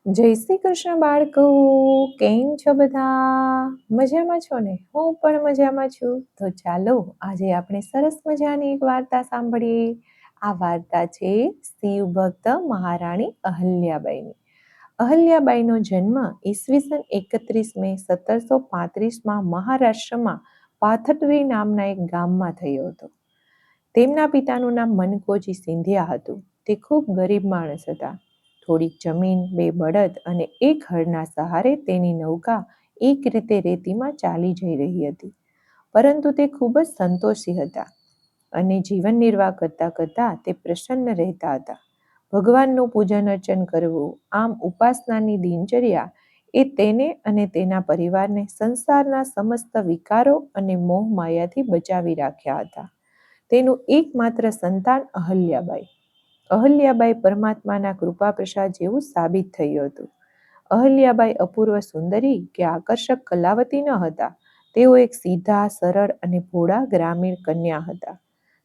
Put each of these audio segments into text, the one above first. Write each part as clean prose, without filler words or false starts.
જય શ્રી કૃષ્ણ બાળકો, કેમ છો બધા? મજામાં છો ને? હું પણ મજામાં છું. તો ચાલો આજે આપણે સરસ મજાની એક વાર્તા સાંભળીએ. આ વાર્તા છે શિવ ભક્ત મહારાણી અહલ્યાબાઈની. અહલ્યાબાઈનો જન્મ ઈસવીસન 31 મે 1735માં મહારાષ્ટ્રમાં પાથરી નામના એક ગામમાં થયો હતો. તેમના પિતાનું નામ મનકોજી સિંધિયા હતું. તે ખૂબ ગરીબ માણસ હતા. થોડીક જમીન, 2 બળદ અને એક હળના સહારે તેની નૌકા એક રીતે રેતીમાં ચાલી જઈ રહી હતી. પરંતુ તે ખૂબ જ સંતોષી હતા અને જીવન નિર્વાહ કરતા કરતા તે પ્રસન્ન રહેતા હતા. ભગવાનનું પૂજન અર્ચન કરવું, આમ ઉપાસનાની દિનચર્યા એ તેને અને તેના પરિવારને સંસારના સમસ્ત વિકારો અને મોહ માયાથી બચાવી રાખ્યા હતા. તેનું એકમાત્ર સંતાન અહલ્યાબાઈ. અહલ્યાબાઈ પરમાત્માના કૃપા પ્રસાદ જેવું સાબિત થયું હતું. અહલ્યાબાઈ અપૂર્વ સુંદરી કે આકર્ષક કલાવતી ન હતા. તેઓ એક સીધા, સરળ અને ભોળા ગ્રામીણ કન્યા હતા.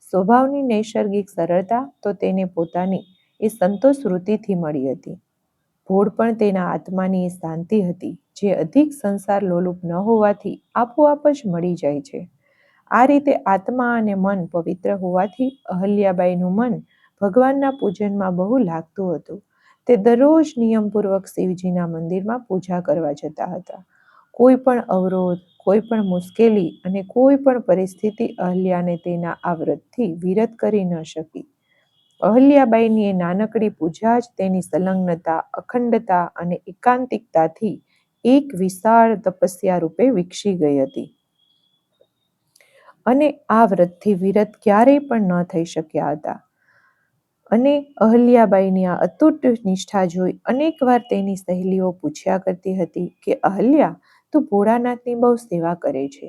સ્વભાવની નૈસર્ગિક સરળતા તો તેને પોતાની એ સંતોષ વૃત્તિથી મળી હતી. ભોળપણ તેના આત્માની એ શાંતિ હતી જે અધિક સંસાર લોલુપ ન હોવાથી આપોઆપ જ મળી જાય છે. આ રીતે આત્મા અને મન પવિત્ર હોવાથી અહલ્યાબાઈનું મન ભગવાનના પૂજનમાં બહુ લાગતું હતું. તે દરરોજ નિયમપૂર્વક શિવજીના મંદિરમાં પૂજા કરવા જતા હતા. કોઈ પણ અવરોધ, કોઈ પણ મુશ્કેલી અને કોઈ પણ પરિસ્થિતિ અહલ્યાને તેના આ વ્રતથી વિરત કરી ન શકી. અહલ્યાબાઈની એ નાનકડી પૂજા જ તેની સંલગ્નતા, અખંડતા અને એકાંતિકતાથી એક વિશાળ તપસ્યા રૂપે વિકસી ગઈ હતી. અને આ વ્રતથી વિરત ક્યારેય પણ ન થઈ શક્યા હતા. અને અહલ્યાબાઈની આ અતૂટ નિષ્ઠા જોઈ અનેકવાર તેની સહેલીઓ પૂછ્યા કરતી હતી કે અહલ્યા, તું ભોળાનાથની બહુ સેવા કરે છે.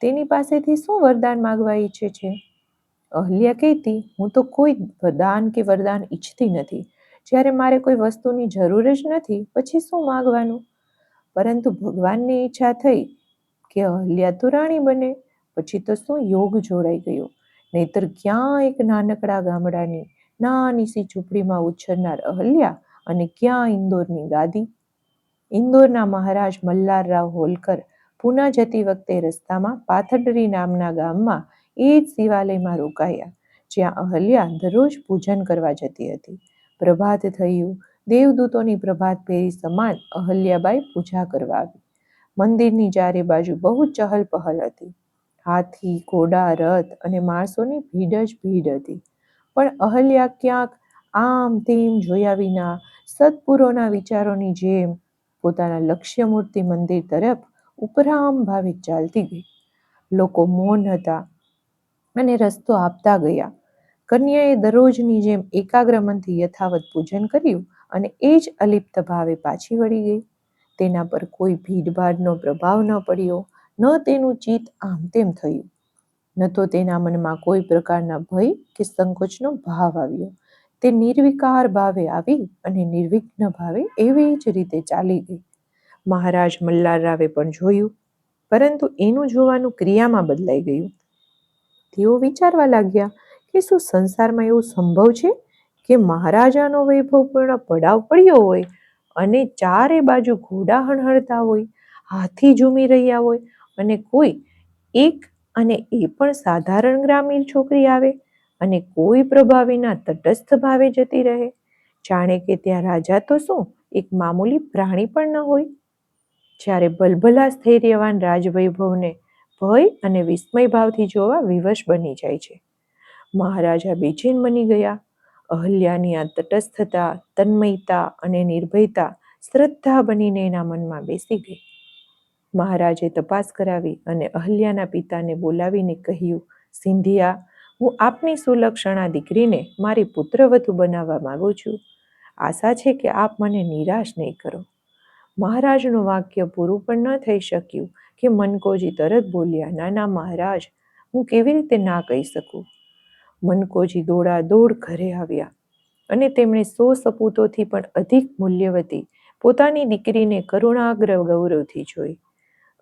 તેની પાસેથી શું વરદાન માગવા ઈચ્છે છે? અહલ્યા કહેતી, હું તો કોઈ દાન કે વરદાન ઈચ્છતી નથી. જ્યારે મારે કોઈ વસ્તુની જરૂર જ નથી, પછી શું માગવાનું? પરંતુ ભગવાનની ઈચ્છા થઈ કે અહલ્યા તો રાણી બને. પછી તો શું યોગ જોડાઈ ગયો. નહીતર ક્યાં એક નાનકડા ગામડાની નાની સી ઝૂંપડીમાં ઉછરનાર અહલ્યા અને ક્યાં ઇન્દોરની ગાદી. ઇન્દોરના મહારાજ મલ્હારરાવ હોલકર પૂના જતી વખતે રસ્તામાં પાથરડી નામના ગામમાં એ જ શિવાલયમાં રોકાયા, જ્યાં અહલ્યા દરરોજ પૂજન કરવા જતી હતી. પ્રભાત થયું. દેવદૂતોની પ્રભાત ફેરી સમાન અહલ્યાબાઈ પૂજા કરવા આવી. મંદિરની ચારે બાજુ બહુ ચહલ પહલ હતી. હાથી, ઘોડા, રથ અને માણસોની ભીડ જ ભીડ હતી. પણ અહલ્યા ક્યાંક આમ તેમ જોયા વિના સદપુરોના વિચારોની જેમ પોતાના લક્ષ્યમૂર્તિ મંદિર તરફ ઉપરામ ભાવે ચાલતી ગઈ. લોકો મૌન હતા અને રસ્તો આપતા ગયા. કન્યાએ દરરોજની જેમ એકાગ્ર મનથી યથાવત પૂજન કર્યું અને એ જ અલિપ્ત ભાવે પાછી વળી ગઈ. તેના પર કોઈ ભીડભાડનો પ્રભાવ ન પડ્યો, ન તેનું ચિત્ત આમ તેમ થયું, ન તો તેના મનમાં કોઈ પ્રકારના ભય કે સંકોચનો ભાવ આવ્યો. તે નિર્વિકાર ભાવે આવી અને નિર્વિઘ્ન ભાવે એવી જ રીતે ચાલી ગઈ. મહારાજ મલ્હારરાવે પણ જોયું, પરંતુ એનું જોવાનું ક્રિયામાં બદલાઈ ગયું. તેઓ વિચારવા લાગ્યા કે શું સંસારમાં એવું સંભવ છે કે મહારાજાનો વૈભવપૂર્ણ પડાવ પડ્યો હોય અને ચારે બાજુ ઘોડા હણહણતા હોય, હાથી ઝૂમી રહ્યા હોય અને કોઈ એક અને એ પણ સાધારણ ગ્રામીણ છોકરી આવે અને કોઈ પ્રભાવ વિના તટસ્થ ભાવે જતી રહે, જાણે કે ત્યાં રાજા તો શું એક મામૂલી પ્રાણી પણ ન હોય. જ્યારે ભલભલા સ્થૈર્યવાન રાજવૈભવને ભય અને વિસ્મય ભાવથી જોવા વિવશ બની જાય છે. મહારાજા બેચેન બની ગયા. અહલ્યાની આ તટસ્થતા, તન્મયતા અને નિર્ભયતા શ્રદ્ધા બનીને એના મનમાં બેસી ગઈ. મહારાજે તપાસ કરાવી અને અહલ્યાના પિતાને બોલાવીને કહ્યું, સિંધિયા, હું આપની સુલક્ષણા દીકરીને મારી પુત્રવધુ બનાવવા માંગુ છું. આશા છે કે આપ મને નિરાશ નહીં કરો. મહારાજનું વાક્ય પૂરું પણ ન થઈ શક્યું કે મનકોજી તરત બોલ્યા, ના ના મહારાજ, હું કેવી રીતે ના કહી શકું. મનકોજી દોડાદોડ ઘરે આવ્યા અને તેમણે 100 સપૂતોથી પણ અધિક મૂલ્યવતી પોતાની દીકરીને કરુણાગ્ર ગૌરવથી જોઈ.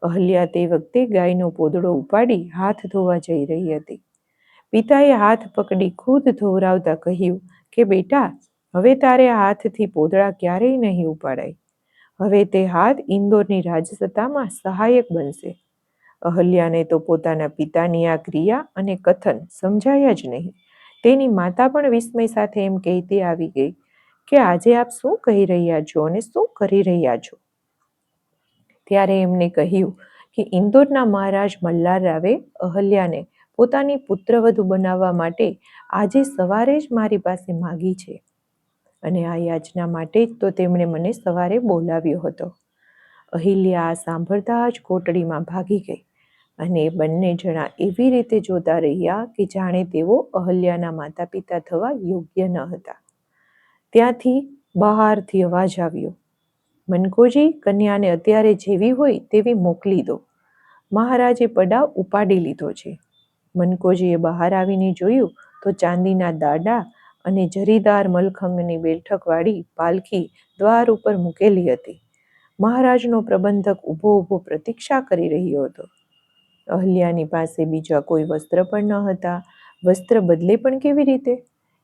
અહલ્યા તે વખતે ગાયનો પોદળો ઉપાડી હાથ ધોવા જઈ રહી હતી. પિતાએ હાથ પકડી ખુદ ધોવરાવતા કહ્યું કે બેટા, હવે તારે હાથથી પોદળા ક્યારેય નહીં ઉપાડાય. હવે તે હાથ ઇન્દોરની રાજસત્તામાં સહાયક બનશે. અહલ્યાને તો પોતાના પિતાની આ ક્રિયા અને કથન સમજાયા જ નહીં. તેની માતા પણ વિસ્મય સાથે એમ કહેતી આવી ગઈ કે આજે આપ શું કહી રહ્યા છો અને શું કરી રહ્યા છો? ત્યારે એમને કહ્યું કે ઇન્દોરના મહારાજ મલ્હાર રાવે અહલ્યાને પોતાની પુત્રવધુ બનાવવા માટે આજે સવારે જ મારી પાસે માગી છે અને આ યાચના માટે જ તો તેમણે મને સવારે બોલાવ્યો હતો. અહિલ્યા આ સાંભળતા જ કોટડીમાં ભાગી ગઈ અને એ બંને જણા એવી રીતે જોતા રહ્યા કે જાણે તેઓ અહલ્યાના માતા પિતા થવા યોગ્ય ન હતા. ત્યાંથી બહારથી અવાજ આવ્યો, મનકોજી, કન્યાને અત્યારે જેવી હોય તેવી મોકલી દો. મહારાજે પડાવ ઉપાડી લીધો છે. મનકોજીએ બહાર આવીને જોયું તો ચાંદીના દાડા અને જરીદાર મલખમની બેઠકવાળી પાલખી દ્વાર ઉપર મૂકેલી હતી. મહારાજનો પ્રબંધક ઊભો ઊભો પ્રતીક્ષા કરી રહ્યો હતો. અહલ્યાની પાસે બીજા કોઈ વસ્ત્ર પણ ન હતા. વસ્ત્ર બદલે પણ કેવી રીતે?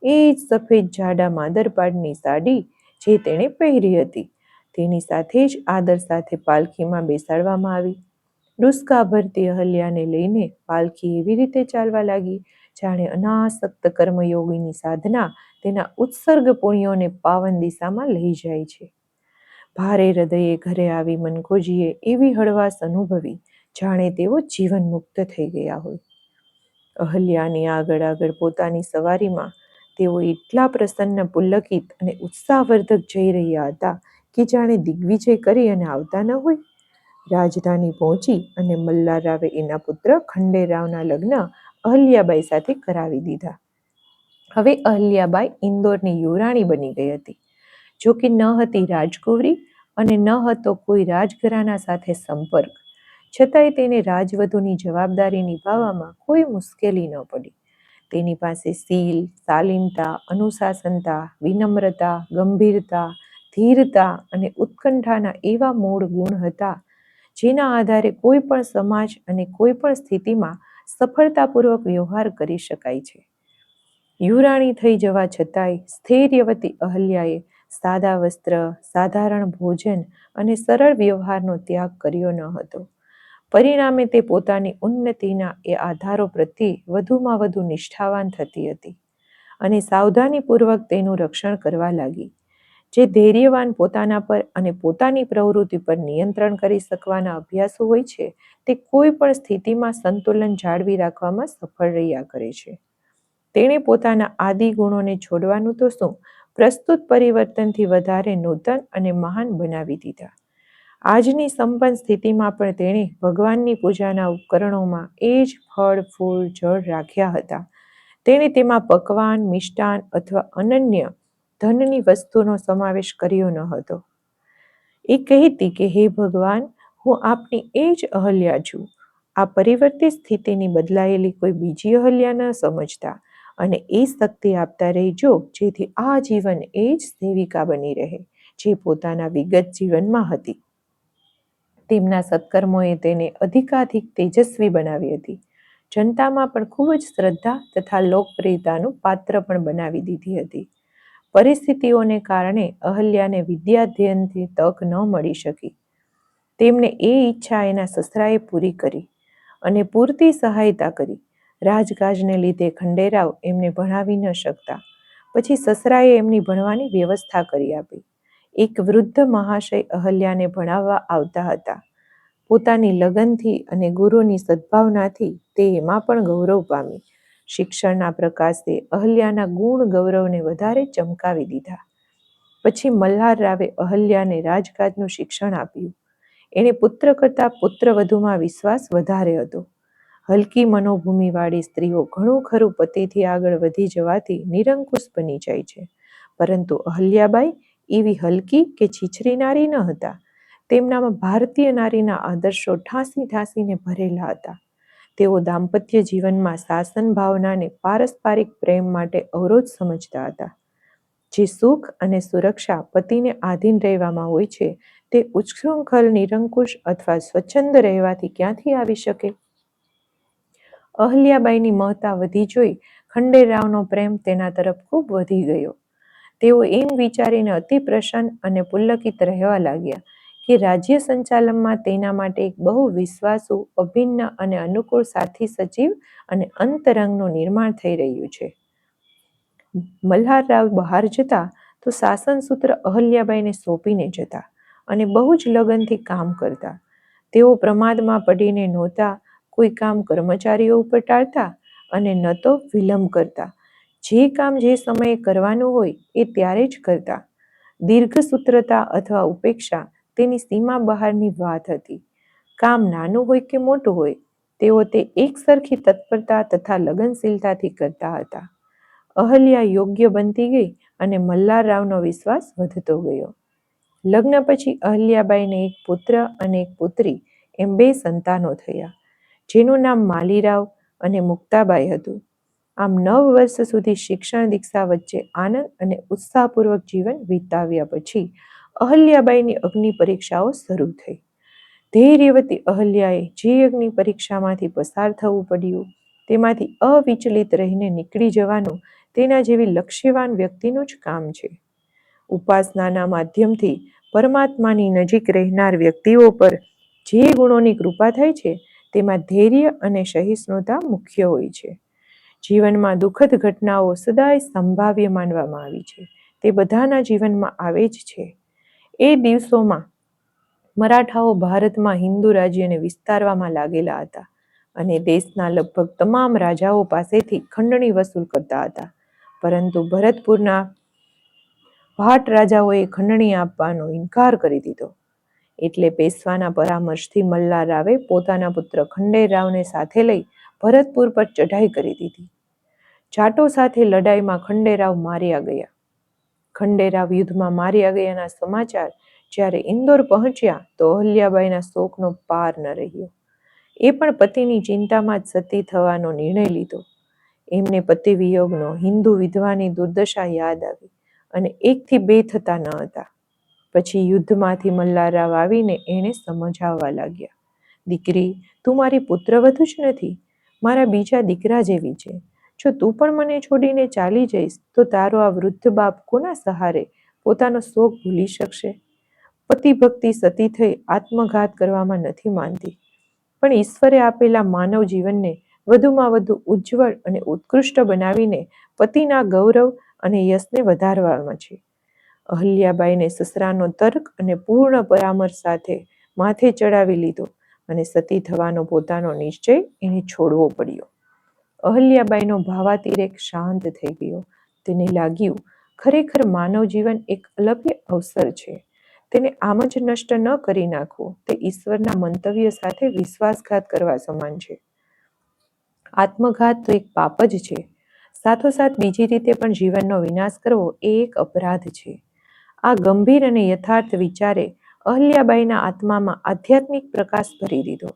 એ જ સફેદ જાડા માદરપાડની સાડી જે તેણે પહેરી હતી. તેની સાથે જ આદર સાથે પાલખીમાં બેસાડવામાં આવી. ડુસકા ભરતી અહલ્યાને લઈને પાલખી એવી રીતે ચાલવા લાગી જાણે અનાસક્ત કર્મયોગીની સાધના તેના ઉત્સર્ગ પુણ્યોને પાવન દિશામાં લઈ જાય છે. ભારે હૃદયે ઘરે આવી મનકોજીએ એવી હળવાશ અનુભવી જાણે તેઓ જીવન મુક્ત થઈ ગયા હોય. અહલ્યાની આગળ આગળ પોતાની સવારીમાં તેઓ એટલા પ્રસન્ન, પુલકિત અને ઉત્સાહવર્ધક જઈ રહ્યા હતા કે જાણે દિગ્વિજય કરી અને આવતા ન હોય. રાજધાની પહોંચી અને મલ્હાર રાવે એના પુત્ર ખંડેરાવના લગ્ન અહલ્યાબાઈ સાથે કરાવી દીધા. હવે અહલ્યાબાઈ ઇન્દોરની યુવરાણી બની ગઈ હતી. જો કે ન હતી રાજકુંવરી અને ન હતો કોઈ રાજઘરાના સાથે સંપર્ક, છતાંય તેને રાજવધુની જવાબદારી નિભાવવામાં કોઈ મુશ્કેલી ન પડી. તેની પાસે શીલ, શાલીનતા, અનુશાસનતા, વિનમ્રતા, ગંભીરતા, ધીરતા અને ઉત્કંઠાના એવા મૂળ ગુણ હતા જેના આધારે કોઈ પણ સમાજ અને કોઈ પણ સ્થિતિમાં સફળતાપૂર્વક વ્યવહાર કરી શકાય છે. યુવરાણી થઈ જવા છતાંય સ્થૈર્યવતી અહલ્યાએ સાદા વસ્ત્ર, સાધારણ ભોજન અને સરળ વ્યવહારનો ત્યાગ કર્યો ન હતો. પરિણામે તે પોતાની ઉન્નતિના એ આધારો પ્રત્યે વધુમાં વધુ નિષ્ઠાવાન થતી હતી અને સાવધાનીપૂર્વક તેનું રક્ષણ કરવા લાગી. જે ધૈર્યવાન પોતાના પર અને પોતાની પ્રવૃત્તિ પર નિયંત્રણ કરી શકવાના અભ્યાસો હોય છે તે કોઈ પણ સ્થિતિમાં સંતુલન જાળવી રાખવામાં સફળ રહ્યા કરે છે. તેણે પોતાના આદિ ગુણોને છોડવાનું તો શું, પ્રસ્તુત પરિવર્તનથી વધારે નૂતન અને મહાન બનાવી દીધા. આજની સંપન્ન સ્થિતિમાં પણ તેણે ભગવાનની પૂજાના ઉપકરણોમાં એ જ ફળ, ફૂલ, જળ રાખ્યા હતા. તેણે તેમાં પકવાન, મિષ્ટાન અથવા અનન્ય ધનની વસ્તુનો સમાવેશ કર્યો ન હતો. એ કહેતી કે હે ભગવાન, હું આપની એ જ અહલ્યા છું. આ પરિવર્તિત સ્થિતિની બદલાયેલી કોઈ બીજી અહલ્યા ન સમજતા અને એ શક્તિ આપતા રહેજો જેથી આ જીવન એ જ સેવિકા બની રહે જે પોતાના વિગત જીવનમાં હતી. તેમના સત્કર્મોએ તેને અધિકાધિક તેજસ્વી બનાવી હતી. જનતામાં પણ ખૂબ જ શ્રદ્ધા તથા લોકપ્રિયતાનું પાત્ર પણ બનાવી દીધી હતી. પરિસ્થિતિઓને કારણે અહલ્યાને વિદ્યાધ્યયનની તક ન મળી શકી. તેમને એ ઈચ્છા એના સસરાએ પૂરી કરી અને પૂરતી સહાયતા કરી. રાજકાજને લીધે ખંડેરાવ એમને ભણાવી ન શકતા. પછી સસરાએ એમની ભણવાની વ્યવસ્થા કરી આપી. એક વૃદ્ધ મહાશય અહલ્યાને ભણાવવા આવતા હતા. પોતાની લગનથી અને ગુરુની સદ્ભાવનાથી તે એમાં પણ ગૌરવ પામી. શિક્ષણના પ્રકાશે અહલ્યાના ગુણ ગૌરવને વધારે ચમકાવી દીધા. પછી મલ્હાર રાવે અહલ્યાને રાજકાજનું શિક્ષણ આપ્યું. એણે પુત્ર કરતાં પુત્રવધુમાં વિશ્વાસ વધારે હતો. હલકી મનોભૂમિવાળી સ્ત્રીઓ ઘણું ખરું પતિથી આગળ વધી જવાથી નિરંકુશ બની જાય છે, પરંતુ અહલ્યાબાઈ એવી હલકી કે છીછરી નારી ન હતા. તેમનામાં ભારતીય નારીના આદર્શો ઠાંસી ઠાંસીને ભરેલા હતા. તેઓ દાંપત્ય જીવનમાં શાસન ભાવનાને પારસ્પરિક પ્રેમ માટે અવરોધ સમજતા હતા. જે સુખ અને સુરક્ષા પતિને આધીન રહેવામાં હોય છે તે ઉચ્છૃંખલ, નિરંકુશ અથવા સ્વચ્છંદ રહેવાથી ક્યાંથી આવી શકે? અહલ્યાબાઈની મહત્તા વધી જોઈ ખંડેરાવનો પ્રેમ તેના તરફ ખૂબ વધી ગયો. તેઓ એમ વિચારીને અતિ પ્રસન્ન અને પુલકિત રહેવા લાગ્યા કે રાજ્ય સંચાલનમાં તેના માટે એક બહુ વિશ્વાસુ, અભિન્ન અને અનુકૂળ સાથી સચિવ અને અંતરંગનું નિર્માણ થઈ રહ્યું છે. મલ્હારરાવ બહાર જતા તો શાસન સૂત્ર અહલ્યાબાઈને સોંપીને જતા અને બહુ જ લગનથી કામ કરતા. તેઓ પ્રમાદમાં પડીને નહોતા કોઈ કામ કર્મચારીઓ ઉપર ટાળતા અને ન તો વિલંબ કરતા. જે કામ જે સમયે કરવાનું હોય એ ત્યારે જ કરતા. દીર્ઘસૂત્રતા અથવા ઉપેક્ષા તેની સીમા બહારની વાત હતી. કામ નાનું હોય કે મોટું હોય, તેઓ તે એકસરખી તત્પરતા તથા લગનશીલતાથી કરતા હતા. અહલ્યા યોગ્ય બનતી ગઈ અને મલ્હારરાવનો વિશ્વાસ વધતો ગયો. લગ્ન પછી અહલ્યાબાઈને એક પુત્ર અને એક પુત્રી એમ 2 સંતાનો થયા, જેનું નામ માલીરાવ અને મુક્તાબાઈ હતું. આમ 9 વર્ષ સુધી શિક્ષણ દીક્ષા વચ્ચે આનંદ અને ઉત્સાહપૂર્વક જીવન વિતાવ્યા પછી અહલ્યાબાઈની અગ્નિ પરીક્ષાઓ શરૂ થઈ. ધૈર્યવતી અહલ્યાએ જે અગ્નિ પરીક્ષામાંથી પસાર થવું પડ્યું, તેમાંથી અવિચલિત રહીને નીકળી જવાનું તેના જેવી લક્ષ્યવાન વ્યક્તિનું જ કામ છે. ઉપાસનાના માધ્યમથી પરમાત્માની નજીક રહેનાર વ્યક્તિઓ પર જે ગુણોની કૃપા થાય છે, તેમાં ધૈર્ય અને સહિષ્ણુતા મુખ્ય હોય છે. જીવનમાં દુઃખદ ઘટનાઓ સદાય સંભાવ્ય માનવામાં આવી છે. તે બધાના જીવનમાં આવે જ છે. એ દિવસોમાં મરાઠાઓ ભારતમાં હિન્દુ રાજ્યને વિસ્તારવામાં લાગેલા હતા અને દેશના લગભગ તમામ રાજાઓ પાસેથી ખંડણી વસૂલ કરતા હતા. પરંતુ ભરતપુરના ભાટ રાજાઓએ ખંડણી આપવાનો ઇનકાર કરી દીધો. એટલે પેશવાના પરામર્શથી મલ્હારરાવે પોતાના પુત્ર ખંડેરાવને સાથે લઈ ભરતપુર પર ચઢાઈ કરી દીધી. જાટો સાથે લડાઈમાં ખંડેરાવ માર્યા ગયા. ખંડેરાવ યુદ્ધમાં માર્યા ગયાના સમાચાર જ્યારે ઇન્દોર પહોંચ્યા તો અહલ્યાબાઈના શોકનો પાર ન રહ્યો. એ પણ પતિની ચિંતામાં જ સતી થવાનો નિર્ણય લીધો. એમને પતિ વિયોગનો હિન્દુ વિધવાની દુર્દશા યાદ આવી અને 1 થી 2 થતા ન હતા. પછી યુદ્ધમાંથી મલ્હારરાવ આવીને એણે સમજાવવા લાગ્યા, દીકરી, તું મારી પુત્રવધુ જ નથી, મારા બીજા દીકરા જેવી છે. જો તું પણ મને છોડીને ચાલી જઈશ તો તારો આ વૃદ્ધ બાપ કોના સહારે પોતાનો શોક ભૂલી શકશે? પતિભક્તિ સતી થઈ આત્મઘાત કરવામાં નથી માનતી, પણ ઈશ્વરે આપેલા માનવ જીવનને વધુમાં વધુ ઉજ્જવળ અને ઉત્કૃષ્ટ બનાવીને પતિના ગૌરવ અને યશને વધારવામાં છે. અહલ્યાબાઈને સસરાનો તર્ક અને પૂર્ણ પરામર્શ સાથે માથે ચડાવી લીધો અને સતી થવાનો પોતાનો નિશ્ચય એને છોડવો પડ્યો. અહલ્યાબાઈનો ભાવાતિરેક શાંત થઈ ગયો. તેને લાગ્યું, ખરેખર માનવ જીવન એક અલભ્ય અવસર છે. તેને આમ જ નષ્ટ ન કરી નાખવું તે ઈશ્વરના મંતવ્ય સાથે વિશ્વાસઘાત કરવા સમાન છે. આત્મઘાત તો એક પાપ જ છે. સાથોસાથ બીજી રીતે પણ જીવનનો વિનાશ કરવો એ એક અપરાધ છે. આ ગંભીર અને યથાર્થ વિચારે અહલ્યાબાઈના આત્મામાં આધ્યાત્મિક પ્રકાશ ભરી દીધો.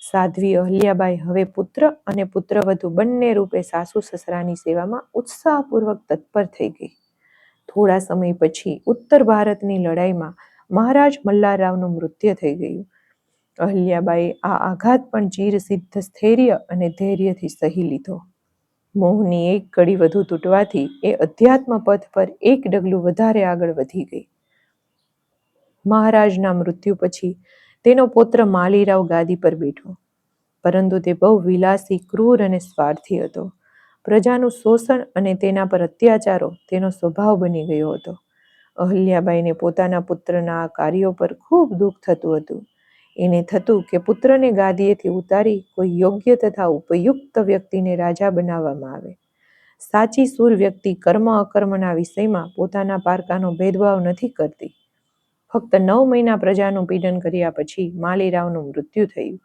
સાધ્વી અહલ્યાબાઈ હવે પુત્ર અને પુત્રવધુ બંને રૂપે સાસુ સસરાની સેવામાં ઉત્સાહપૂર્વક તત્પર થઈ ગઈ. થોડા સમય પછી ઉત્તર ભારતની લડાઈમાં મહારાજ મલ્હારરાવનું મૃત્યુ થઈ ગયું. અહલ્યાબાઈએ આ આઘાત પણ ચિરસિદ્ધ સ્થૈર્ય અને ધૈર્યથી સહી લીધો. મોહની એક કડી વધુ તૂટવાથી એ અધ્યાત્મ પથ પર એક ડગલું વધારે આગળ વધી ગઈ. મહારાજના મૃત્યુ પછી તેનો પૌત્ર માલીરાવ ગાદી પર બેઠો, પરંતુ તે બહુ વિલાસી, ક્રૂર અને સ્વાર્થી હતો. પ્રજાનું શોષણ અને તેના પર અત્યાચારો તેનો સ્વભાવ બની ગયો હતો. અહલ્યાબાઈને પોતાના પુત્રના આ કાર્યો પર ખૂબ દુઃખ થતું હતું. એને થતું કે પુત્રને ગાદીએથી ઉતારી કોઈ યોગ્ય તથા ઉપયુક્ત વ્યક્તિને રાજા બનાવવામાં આવે. સાચી શૂર વ્યક્તિ કર્મ અકર્મના વિષયમાં પોતાના પારકાનો ભેદભાવ નથી કરતી. ફક્ત 9 મહિના પ્રજાનું પીડન કર્યા પછી માલીરાવનું મૃત્યુ થયું.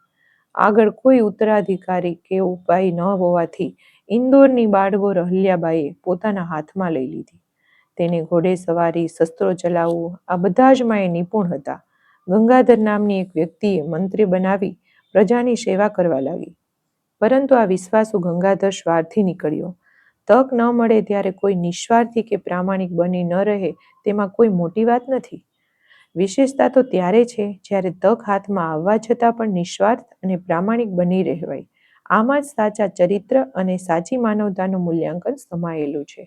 આગળ કોઈ ઉત્તરાધિકારી કે ઉપાય ન હોવાથી ઇન્દોરની બાળગોર અહલ્યાબાઈએ પોતાના હાથમાં લઈ લીધી. તેને ઘોડેસવારી, શસ્ત્રો ચલાવવું આ બધા જ માં એ નિપુણ હતા. ગંગાધર નામની એક વ્યક્તિએ મંત્રી બનાવી પ્રજાની સેવા કરવા લાગી. પરંતુ આ વિશ્વાસુ ગંગાધર સ્વાર્થી નીકળ્યો. તક ન મળે ત્યારે કોઈ નિસ્વાર્થી કે પ્રામાણિક બની ન રહે તેમાં કોઈ મોટી વાત નથી. વિશેષતા તો ત્યારે છે જ્યારે તક હાથમાં આવવા છતાં પણ નિસ્વાર્થ અને પ્રામાણિક બની રહેવાય. આમાં જ સાચા ચરિત્ર અને સાચી માનવતાનું મૂલ્યાંકન સમાયેલું છે.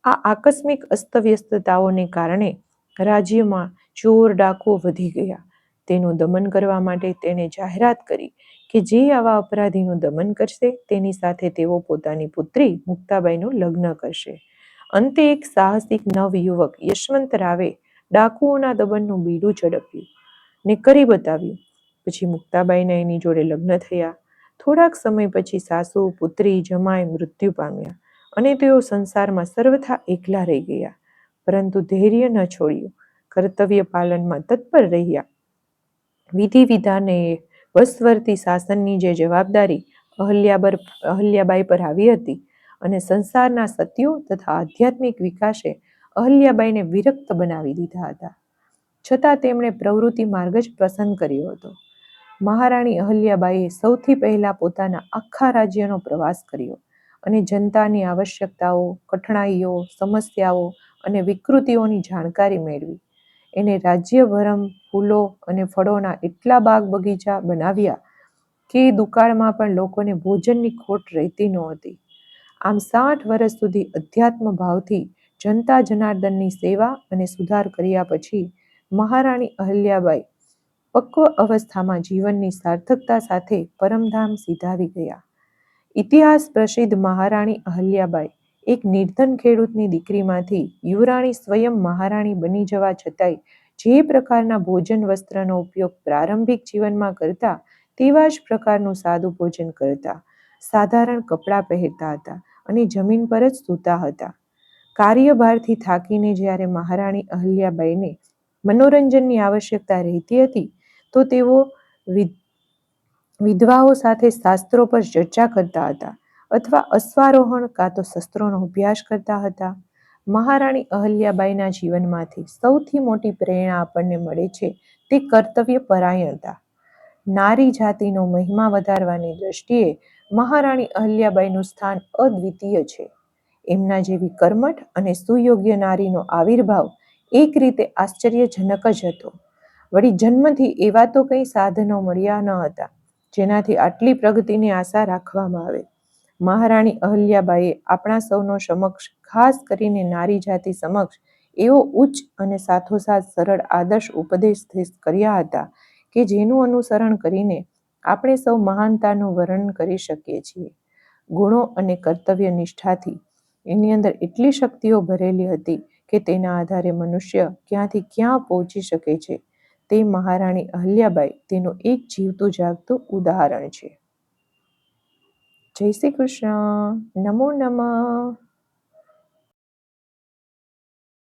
આ આકસ્મિક અસ્તવ્યસ્તતાઓને કારણે રાજ્યમાં ચોર ડાકુઓ વધી ગયા. તેનું દમન કરવા માટે તેણે જાહેરાત કરી કે જે આવા અપરાધીનું દમન કરશે તેની સાથે તેઓ પોતાની પુત્રી મુક્તાબાઈનું લગ્ન કરશે. અંતે એક સાહસિક નવયુવક યશવંતરાવે ડાકુઓના દમનનું બીડું ઝડપ્યું ને કરી બતાવ્યું. પછી મુક્તાબાઈના એની જોડે લગ્ન થયા. થોડાક સમય પછી સાસુ, પુત્રી, જમાઈ મૃત્યુ પામ્યા અને તેઓ સંસારમાં સર્વથા એકલા રહી ગયા. પરંતુ ધૈર્ય ન છોડ્યું. કર્તવ્ય પાલનમાં તત્પર રહ્યા. વિધિ વિધાને વશવર્તી શાસનની જે જવાબદારી અહલ્યાબાઈ પર આવી હતી અને સંસારના સત્યો તથા આધ્યાત્મિક વિકાસે અહલ્યાબાઈને વિરક્ત બનાવી દીધા હતા. છતાં તેમણે પ્રવૃત્તિ માર્ગ જ પસંદ કર્યો હતો. મહારાણી અહલ્યાબાઈએ સૌથી પહેલા પોતાના આખા રાજ્યનો પ્રવાસ કર્યો અને જનતાની આવશ્યકતાઓ, કઠણાઈઓ, સમસ્યાઓ અને વિકૃતિઓની જાણકારી મેળવી. એને રાજ્યભરમ ફૂલો અને ફળોના એટલા બાગ બગીચા બનાવ્યા કે દુકાળમાં પણ લોકોને ભોજનની ખોટ રહેતી નહોતી. આમ 60 વર્ષ સુધી અધ્યાત્મ ભાવથી જનતા જનાર્દનની સેવા અને સુધાર કર્યા પછી મહારાણી અહલ્યાબાઈ પક્વ અવસ્થામાં જીવનની સાર્થકતા સાથે પરમધામ સિધાવી ગયા. ઇતિહાસ પ્રસિદ્ધ મહારાણી અહલ્યાબાઈ એક નિર્ધન ખેડૂતની દીકરીમાંથી યુવરાણી સ્વયં મહારાણી બની જવા છતાંય જે પ્રકારના ભોજન વસ્ત્રનો ઉપયોગ પ્રારંભિક જીવનમાં કરતા તેવા જ પ્રકારનું સાદું ભોજન કરતા, સાધારણ કપડાં પહેરતા હતા અને જમીન પર જ સૂતા હતા. કાર્યભારથી થાકીને જ્યારે મહારાણી અહલ્યાબાઈને મનોરંજનની આવશ્યકતા રહેતી હતી તો તેઓ વિધવાઓ સાથે શાસ્ત્રો પર ચર્ચા કરતા હતા અથવા અશ્વારોહણ કાં તો શસ્ત્રોનો અભ્યાસ કરતા હતા. મહારાણી અહલ્યાબાઈના જીવનમાંથી સૌથી મોટી પ્રેરણા આપણને મળે છે તે કર્તવ્ય પરાયણતા. નારી જાતિનો મહિમા વધારવાની દ્રષ્ટિએ મહારાણી અહલ્યાબાઈનું સ્થાન અદ્વિતીય છે. એમના જેવી કર્મઠ અને સુયોગ્ય નારીનો આવિર્ભાવ એક રીતે આશ્ચર્યજનક જ હતો. વળી જન્મથી એવા તો કંઈ સાધનો મળ્યા ન હતા જેનાથી આટલી પ્રગતિની આશા રાખવામાં આવે. મહારાણી અહલ્યાબાઈએ આપણા સૌનો સમક્ષ, ખાસ કરીને નારી જાતિ સમક્ષ એવો ઉચ્ચ અને સાથોસાથ સરળ આદર્શ ઉપદેશ કર્યા હતા કે જેનું અનુસરણ કરીને આપણે સૌ મહાનતાનું વર્ણન કરી શકીએ છીએ. ગુણો અને કર્તવ્ય નિષ્ઠાથી એની અંદર એટલી શક્તિઓ ભરેલી હતી કે તેના આધારે મનુષ્ય ક્યાંથી ક્યાં પહોંચી શકે છે તે મહારાણી અહલ્યાબાઈ તેનું એક જીવતું જાગતું ઉદાહરણ છે. જય શ્રી કૃષ્ણ. નમો નમઃ.